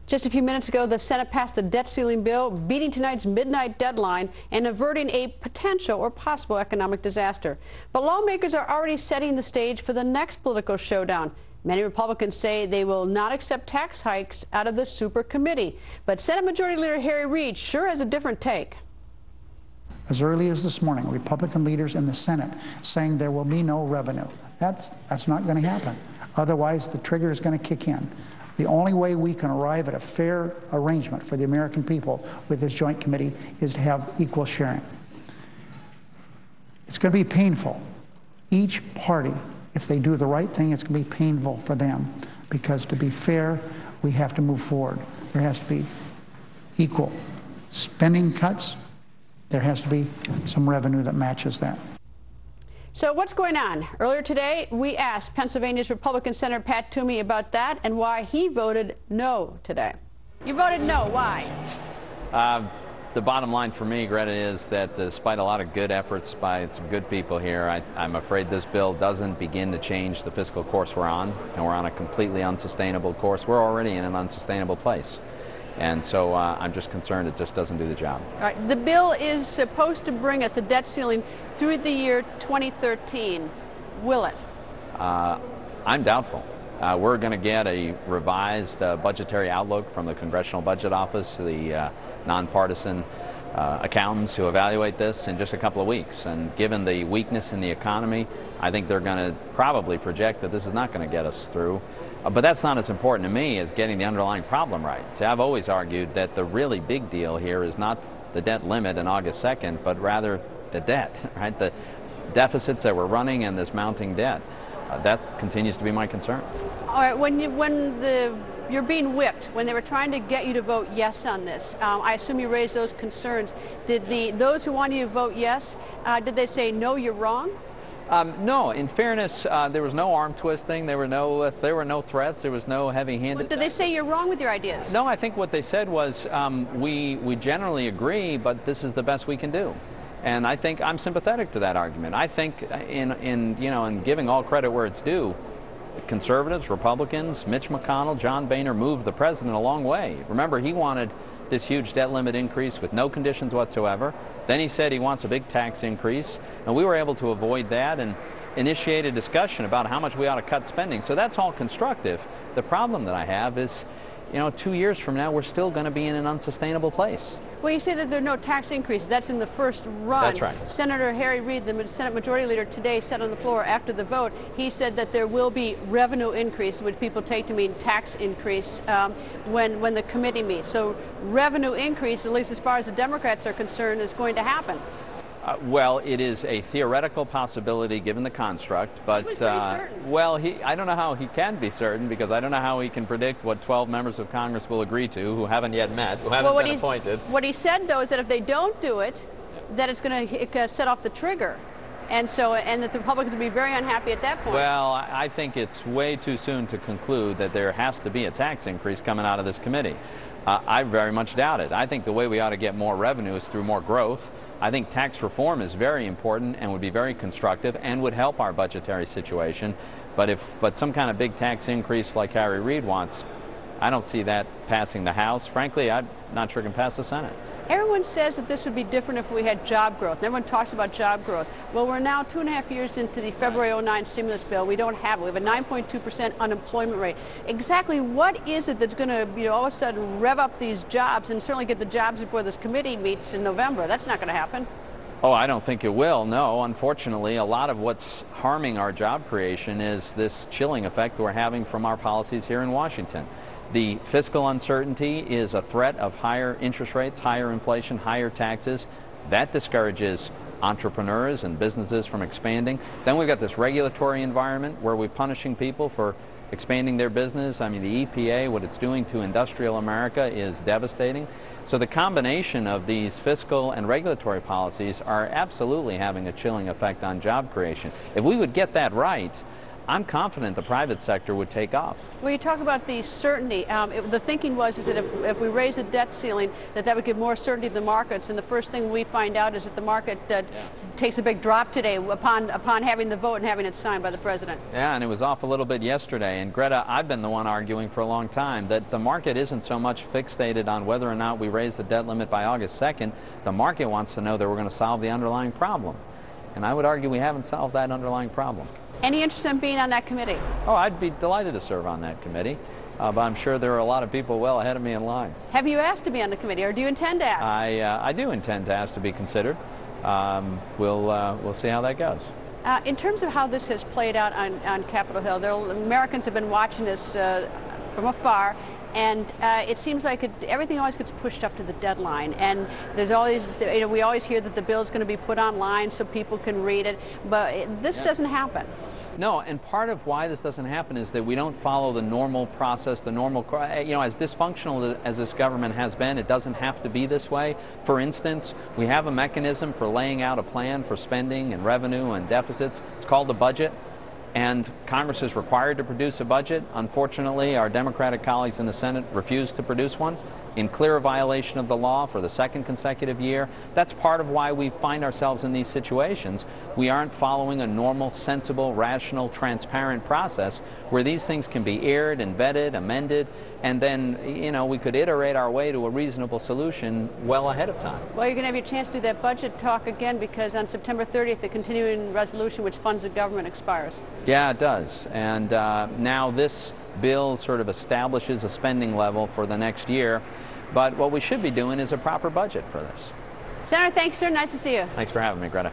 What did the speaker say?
Just a few minutes ago, the Senate passed the debt ceiling bill, beating tonight's midnight deadline and averting a potential or possible economic disaster. But lawmakers are already setting the stage for the next political showdown. Many Republicans say they will not accept tax hikes out of the super committee. But Senate Majority Leader Harry Reid sure has a different take. As early as this morning, Republican leaders in the Senate saying there will be no revenue. That's not going to happen. Otherwise, the trigger is going to kick in. The only way we can arrive at a fair arrangement for the American people with this joint committee is to have equal sharing. It's going to be painful. Each party, if they do the right thing, it's going to be painful for them, because to be fair, we have to move forward. There has to be equal spending cuts. There has to be some revenue that matches that. So what's going on? Earlier today, we asked Pennsylvania's Republican Senator Pat Toomey about that and why he voted no today. You voted no. Why? The bottom line for me, Greta, is that despite a lot of good efforts by some good people here, I'm afraid this bill doesn't begin to change the fiscal course we're on, and we're on a completely unsustainable course. We're already in an unsustainable place. And so I'm just concerned it just doesn't do the job. All right. The bill is supposed to bring us the debt ceiling through the year 2013. Will it? I'm doubtful. We're going to get a revised budgetary outlook from the Congressional Budget Office, the nonpartisan accountants who evaluate this, in just a couple of weeks. And given the weakness in the economy, I think they're going to probably project that this is not going to get us through. But that's not as important to me as getting the underlying problem right. See, I've always argued that the really big deal here is not the debt limit on August 2nd, but rather the debt, right? The deficits that we're running and this mounting debt. That continues to be my concern. All right, when you're being whipped, when they were trying to get you to vote yes on this, I assume you raised those concerns. Did those who wanted you to vote yes, did they say, no, you're wrong? No, in fairness, there was no arm twisting, there were no threats, there was no heavy-handed... Well, did they say you're wrong with your ideas? No, I think what they said was, we generally agree, but this is the best we can do. And I think I'm sympathetic to that argument. I think in giving all credit where it's due, conservatives, Republicans, Mitch McConnell, John Boehner moved the president a long way. Remember, he wanted this huge debt limit increase with no conditions whatsoever. Then he said he wants a big tax increase, and we were able to avoid that and initiate a discussion about how much we ought to cut spending. So that's all constructive. The problem that I have is, 2 years from now, we're still going to be in an unsustainable place. Well, you say that there are no tax increases. That's in the first run. That's right. Senator Harry Reid, the Senate Majority Leader, today said on the floor after the vote, he said that there will be revenue increase, which people take to mean tax increase, when the committee meets. So revenue increase, at least as far as the Democrats are concerned, is going to happen. Well, it is a theoretical possibility given the construct, but he was pretty certain. Well, I don't know how he can be certain, because I don't know how he can predict what 12 members of Congress will agree to, who haven't yet met, who haven't been appointed. What he said, though, is that if they don't do it, that it's going to set off the trigger, and that the Republicans will be very unhappy at that point. Well, I think it's way too soon to conclude that there has to be a tax increase coming out of this committee. I very much doubt it. I think the way we ought to get more revenue is through more growth. I think tax reform is very important and would be very constructive and would help our budgetary situation. But some kind of big tax increase like Harry Reid wants, I don't see that passing the House. Frankly, I'm not sure it can pass the Senate. Everyone says that this would be different if we had job growth. Everyone talks about job growth. Well, we're now 2.5 years into the February '09 stimulus bill. We don't have it. We have a 9.2% unemployment rate. Exactly what is it that's going to, all of a sudden rev up these jobs and certainly get the jobs before this committee meets in November? That's not going to happen. Oh, I don't think it will. No, unfortunately, a lot of what's harming our job creation is this chilling effect we're having from our policies here in Washington. The fiscal uncertainty is a threat of higher interest rates, higher inflation, higher taxes. That discourages entrepreneurs and businesses from expanding. Then we've got this regulatory environment where we're punishing people for expanding their business. I mean, the EPA, what it's doing to industrial America is devastating. So the combination of these fiscal and regulatory policies are absolutely having a chilling effect on job creation. If we would get that right, I'm confident the private sector would take off. Well, you talk about the certainty. The thinking was that if we raise the debt ceiling, that would give more certainty to the markets. And the first thing we find out is that the market takes a big drop today upon having the vote and having it signed by the president. Yeah, and it was off a little bit yesterday. And Greta, I've been the one arguing for a long time that the market isn't so much fixated on whether or not we raise the debt limit by August 2nd. The market wants to know that we're going to solve the underlying problem. And I would argue we haven't solved that underlying problem. Any interest in being on that committee? Oh, I'd be delighted to serve on that committee, but I'm sure there are a lot of people well ahead of me in line. Have you asked to be on the committee, or do you intend to ask? I do intend to ask to be considered. We'll see how that goes. In terms of how this has played out on Capitol Hill, Americans have been watching this from afar. And it seems like everything always gets pushed up to the deadline. And there's always, we always hear that the bill's going to be put online so people can read it. But this doesn't happen. No, and part of why this doesn't happen is that we don't follow the normal process, the normal, as dysfunctional as this government has been, it doesn't have to be this way. For instance, we have a mechanism for laying out a plan for spending and revenue and deficits. It's called the budget. And Congress is required to produce a budget. Unfortunately, our Democratic colleagues in the Senate refused to produce one in clear violation of the law for the second consecutive year. That's part of why we find ourselves in these situations. We aren't following a normal, sensible, rational, transparent process where these things can be aired and vetted, amended, and then, we could iterate our way to a reasonable solution well ahead of time. Well, you're going to have your chance to do that budget talk again, because on September 30th, the continuing resolution which funds the government expires. Yeah, it does. And now this bill sort of establishes a spending level for the next year. But what we should be doing is a proper budget for this. Senator, thanks, sir. Nice to see you. Thanks for having me, Greta.